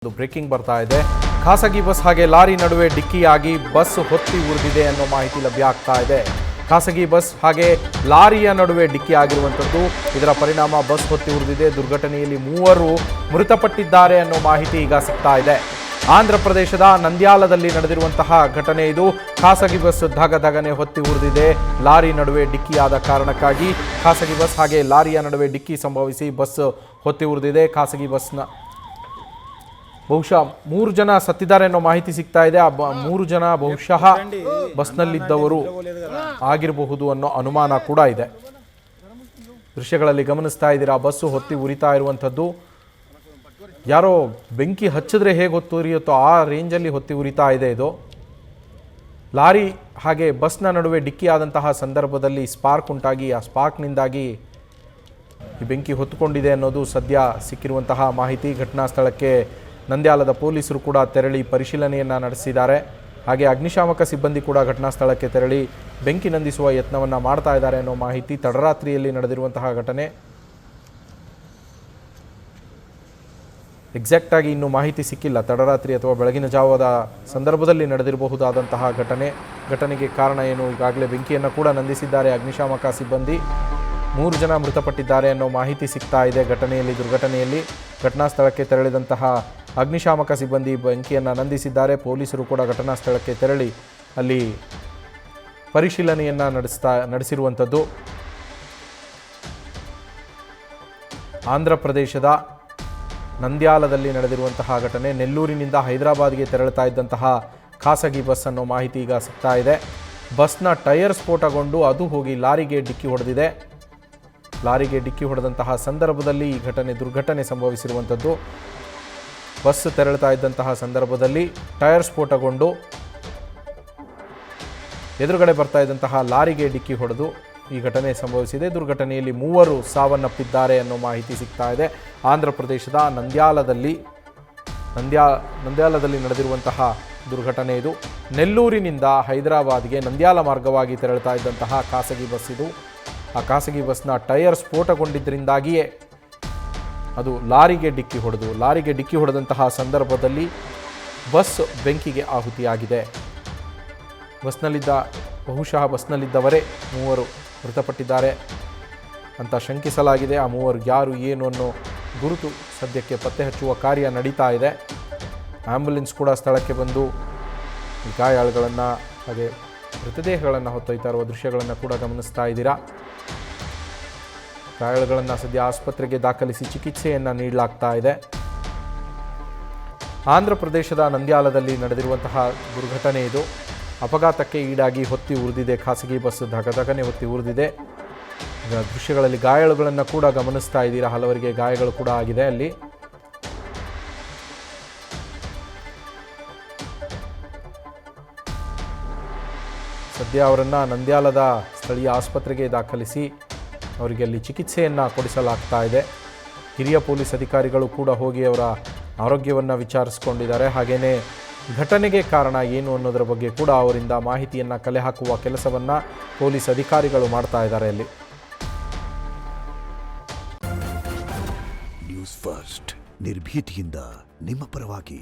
ಒಂದು ಬ್ರೇಕಿಂಗ್ ಬರ್ತಾ ಇದೆ. ಖಾಸಗಿ ಬಸ್ ಹಾಗೆ ಲಾರಿ ನಡುವೆ ಡಿಕ್ಕಿಯಾಗಿ ಬಸ್ ಹೊತ್ತಿ ಉರಿದಿದೆ ಅನ್ನೋ ಮಾಹಿತಿ ಲಭ್ಯ ಆಗ್ತಾ ಇದೆ. ಖಾಸಗಿ ಬಸ್ ಹಾಗೆ ಲಾರಿಯ ನಡುವೆ ಡಿಕ್ಕಿ ಆಗಿರುವಂಥದ್ದು. ಇದರ ಪರಿಣಾಮ ಬಸ್ ಹೊತ್ತಿ ಉರಿದಿದೆ. ದುರ್ಘಟನೆಯಲ್ಲಿ 3 ಮೃತಪಟ್ಟಿದ್ದಾರೆ ಅನ್ನೋ ಮಾಹಿತಿ ಈಗ ಸಿಗ್ತಾ ಇದೆ. ಆಂಧ್ರ ಪ್ರದೇಶದ ನಂದ್ಯಾಲದಲ್ಲಿ ನಡೆದಿರುವಂತಹ ಘಟನೆ ಇದು. ಖಾಸಗಿ ಬಸ್ ಧಗಧಗನೆ ಹೊತ್ತಿ ಉರಿದಿದೆ. ಲಾರಿ ನಡುವೆ ಡಿಕ್ಕಿಯಾದ ಕಾರಣಕ್ಕಾಗಿ ಖಾಸಗಿ ಬಸ್ ಹಾಗೆ ಲಾರಿಯ ನಡುವೆ ಡಿಕ್ಕಿ ಸಂಭವಿಸಿ ಬಸ್ ಹೊತ್ತಿ ಉರಿದಿದೆ. ಖಾಸಗಿ ಬಸ್ನ ಬಹುಶಃ 3 ಜನ ಸತ್ತಿದ್ದಾರೆ ಅನ್ನೋ ಮಾಹಿತಿ ಸಿಗ್ತಾ ಇದೆ. 3 ಜನ ಬಹುಶಃ ಬಸ್ನಲ್ಲಿದ್ದವರು ಆಗಿರಬಹುದು ಅನ್ನೋ ಅನುಮಾನ ಕೂಡ ಇದೆ. ದೃಶ್ಯಗಳಲ್ಲಿ ಗಮನಿಸ್ತಾ ಇದ್ದೀರಾ, ಬಸ್ಸು ಹೊತ್ತಿ ಉರಿತಾ ಇರುವಂಥದ್ದು. ಯಾರೋ ಬೆಂಕಿ ಹಚ್ಚಿದ್ರೆ ಹೇಗೆ ಹೊತ್ತು ಉರಿಯುತ್ತೋ ಆ ರೇಂಜಲ್ಲಿ ಹೊತ್ತಿ ಉರಿತಾ ಇದೆ ಇದು. ಲಾರಿ ಹಾಗೆ ಬಸ್ನ ನಡುವೆ ಡಿಕ್ಕಿ ಆದಂತಹ ಸಂದರ್ಭದಲ್ಲಿ ಸ್ಪಾರ್ಕ್ ಉಂಟಾಗಿ ಆ ಸ್ಪಾರ್ಕ್ನಿಂದಾಗಿ ಈ ಬೆಂಕಿ ಹೊತ್ತುಕೊಂಡಿದೆ ಅನ್ನೋದು ಸದ್ಯ ಸಿಕ್ಕಿರುವಂತಹ ಮಾಹಿತಿ. ಘಟನಾ ಸ್ಥಳಕ್ಕೆ ನಂದ್ಯಾಲದ ಪೊಲೀಸರು ಕೂಡ ತೆರಳಿ ಪರಿಶೀಲನೆಯನ್ನು ನಡೆಸಿದ್ದಾರೆ. ಹಾಗೆ ಅಗ್ನಿಶಾಮಕ ಸಿಬ್ಬಂದಿ ಕೂಡ ಘಟನಾ ಸ್ಥಳಕ್ಕೆ ತೆರಳಿ ಬೆಂಕಿ ನಂದಿಸುವ ಯತ್ನವನ್ನು ಮಾಡ್ತಾ ಇದ್ದಾರೆ ಅನ್ನೋ ಮಾಹಿತಿ. ತಡರಾತ್ರಿಯಲ್ಲಿ ನಡೆದಿರುವಂತಹ ಘಟನೆ. ಎಕ್ಸಾಕ್ಟಾಗಿ ಇನ್ನೂ ಮಾಹಿತಿ ಸಿಕ್ಕಿಲ್ಲ. ತಡರಾತ್ರಿ ಅಥವಾ ಬೆಳಗಿನ ಜಾವದ ಸಂದರ್ಭದಲ್ಲಿ ನಡೆದಿರಬಹುದಾದಂತಹ ಘಟನೆಗೆ ಕಾರಣ ಏನು, ಈಗಾಗಲೇ ಬೆಂಕಿಯನ್ನು ಕೂಡ ನಂದಿಸಿದ್ದಾರೆ ಅಗ್ನಿಶಾಮಕ ಸಿಬ್ಬಂದಿ. 3 ಜನ ಮೃತಪಟ್ಟಿದ್ದಾರೆ ಅನ್ನೋ ಮಾಹಿತಿ ಸಿಗ್ತಾ ಇದೆ. ದುರ್ಘಟನೆಯಲ್ಲಿ ಘಟನಾ ಸ್ಥಳಕ್ಕೆ ತೆರಳಿದಂತಹ ಅಗ್ನಿಶಾಮಕ ಸಿಬ್ಬಂದಿ ಬೆಂಕಿಯನ್ನು ನಂದಿಸಿದ್ದಾರೆ. ಪೊಲೀಸರು ಕೂಡ ಘಟನಾ ಸ್ಥಳಕ್ಕೆ ತೆರಳಿ ಅಲ್ಲಿ ಪರಿಶೀಲನೆಯನ್ನು ನಡೆಸಿರುವಂಥದ್ದು. ಆಂಧ್ರ ಪ್ರದೇಶದ ನಂದ್ಯಾಲದಲ್ಲಿ ನಡೆದಿರುವಂತಹ ಘಟನೆ. ನೆಲ್ಲೂರಿನಿಂದ ಹೈದರಾಬಾದ್ಗೆ ತೆರಳುತ್ತಾ ಇದ್ದಂತಹ ಖಾಸಗಿ ಬಸ್ ಅನ್ನೋ ಮಾಹಿತಿ ಈಗ ಸಿಗ್ತಾ ಇದೆ. ಬಸ್ನ ಟೈರ್ ಸ್ಫೋಟಗೊಂಡು ಅದು ಹೋಗಿ ಲಾರಿಗೆ ಡಿಕ್ಕಿ ಹೊಡೆದಿದೆ. ಲಾರಿಗೆ ಡಿಕ್ಕಿ ಹೊಡೆದಂತಹ ಸಂದರ್ಭದಲ್ಲಿ ಈ ದುರ್ಘಟನೆ ಸಂಭವಿಸಿರುವಂಥದ್ದು. ಬಸ್ ತೆರಳುತ್ತಾ ಇದ್ದಂತಹ ಸಂದರ್ಭದಲ್ಲಿ ಟೈರ್ ಸ್ಫೋಟಗೊಂಡು ಎದುರುಗಡೆ ಬರ್ತಾ ಇದ್ದಂತಹ ಲಾರಿಗೆ ಡಿಕ್ಕಿ ಹೊಡೆದು ಈ ಘಟನೆ ಸಂಭವಿಸಿದೆ. ದುರ್ಘಟನೆಯಲ್ಲಿ 3 ಸಾವನ್ನಪ್ಪಿದ್ದಾರೆ ಅನ್ನೋ ಮಾಹಿತಿ ಸಿಗ್ತಾ ಇದೆ. ಆಂಧ್ರ ಪ್ರದೇಶದ ನಂದ್ಯಾಲದಲ್ಲಿ ನಡೆದಿರುವಂತಹ ದುರ್ಘಟನೆ ಇದು. ನೆಲ್ಲೂರಿನಿಂದ ಹೈದರಾಬಾದ್ಗೆ ನಂದ್ಯಾಲ ಮಾರ್ಗವಾಗಿ ತೆರಳುತ್ತಾ ಇದ್ದಂತಹ ಖಾಸಗಿ ಬಸ್ ಇದು. ಆ ಖಾಸಗಿ ಬಸ್ನ ಟೈರ್ ಸ್ಫೋಟಗೊಂಡಿದ್ದರಿಂದಾಗಿಯೇ ಅದು ಲಾರಿಗೆ ಡಿಕ್ಕಿ ಹೊಡೆದಂತಹ ಸಂದರ್ಭದಲ್ಲಿ ಬಸ್ ಬೆಂಕಿಗೆ ಆಹುತಿಯಾಗಿದೆ. ಬಹುಶಃ ಬಸ್ನಲ್ಲಿದ್ದವರೇ 3 ಮೃತಪಟ್ಟಿದ್ದಾರೆ ಅಂತ ಶಂಕಿಸಲಾಗಿದೆ. ಆ 3 ಯಾರು ಏನು ಅನ್ನೋ ಗುರುತು ಸದ್ಯಕ್ಕೆ ಪತ್ತೆ ಹಚ್ಚುವ ಕಾರ್ಯ ನಡೀತಾ ಇದೆ. ಆ್ಯಂಬುಲೆನ್ಸ್ ಕೂಡ ಸ್ಥಳಕ್ಕೆ ಬಂದು ಗಾಯಾಳುಗಳನ್ನು ಹಾಗೆ ಮೃತದೇಹಗಳನ್ನು ಹೊತ್ತೊಯ್ತಾ ಇರುವ ದೃಶ್ಯಗಳನ್ನು ಕೂಡ ಗಮನಿಸ್ತಾ ಇದ್ದೀರಾ. ಗಾಯಾಳುಗಳನ್ನು ಸದ್ಯ ಆಸ್ಪತ್ರೆಗೆ ದಾಖಲಿಸಿ ಚಿಕಿತ್ಸೆಯನ್ನು ನೀಡಲಾಗ್ತಾ ಇದೆ. ಆಂಧ್ರ ಪ್ರದೇಶದ ನಂದ್ಯಾಲದಲ್ಲಿ ನಡೆದಿರುವಂತಹ ದುರ್ಘಟನೆ ಇದು. ಅಪಘಾತಕ್ಕೆ ಈಡಾಗಿ ಹೊತ್ತಿ ಉರಿದಿದೆ ಖಾಸಗಿ ಬಸ್. ಧಗಧಗನೆ ಹೊತ್ತಿ ಉರಿದಿದೆ. ದೃಶ್ಯಗಳಲ್ಲಿ ಗಾಯಾಳುಗಳನ್ನು ಕೂಡ ಗಮನಿಸ್ತಾ ಇದ್ದೀರಾ. ಹಲವರಿಗೆ ಗಾಯಗಳು ಕೂಡ ಆಗಿದೆ. ಅಲ್ಲಿ ಸದ್ಯ ಅವರನ್ನು ನಂದ್ಯಾಲದ ಸ್ಥಳೀಯ ಆಸ್ಪತ್ರೆಗೆ ದಾಖಲಿಸಿ ಅವರಿಗೆ ಅಲ್ಲಿ ಚಿಕಿತ್ಸೆಯನ್ನು ಕೊಡಿಸಲಾಗ್ತಾ ಇದೆ. ಹಿರಿಯ ಪೊಲೀಸ್ ಅಧಿಕಾರಿಗಳು ಕೂಡ ಹೋಗಿ ಅವರ ಆರೋಗ್ಯವನ್ನು ವಿಚಾರಿಸಿಕೊಂಡಿದ್ದಾರೆ. ಹಾಗೆಯೇ ಘಟನೆಗೆ ಕಾರಣ ಏನು ಅನ್ನೋದರ ಬಗ್ಗೆ ಕೂಡ ಅವರಿಂದ ಮಾಹಿತಿಯನ್ನು ಕಲೆ ಹಾಕುವ ಕೆಲಸವನ್ನು ಪೊಲೀಸ್ ಅಧಿಕಾರಿಗಳು ಮಾಡ್ತಾ ಇದ್ದಾರೆ. ಅಲ್ಲಿ ನ್ಯೂಸ್ ಫಸ್ಟ್ ನಿರ್ಭೀತಿಯಿಂದ ನಿಮ್ಮ ಪರವಾಗಿ.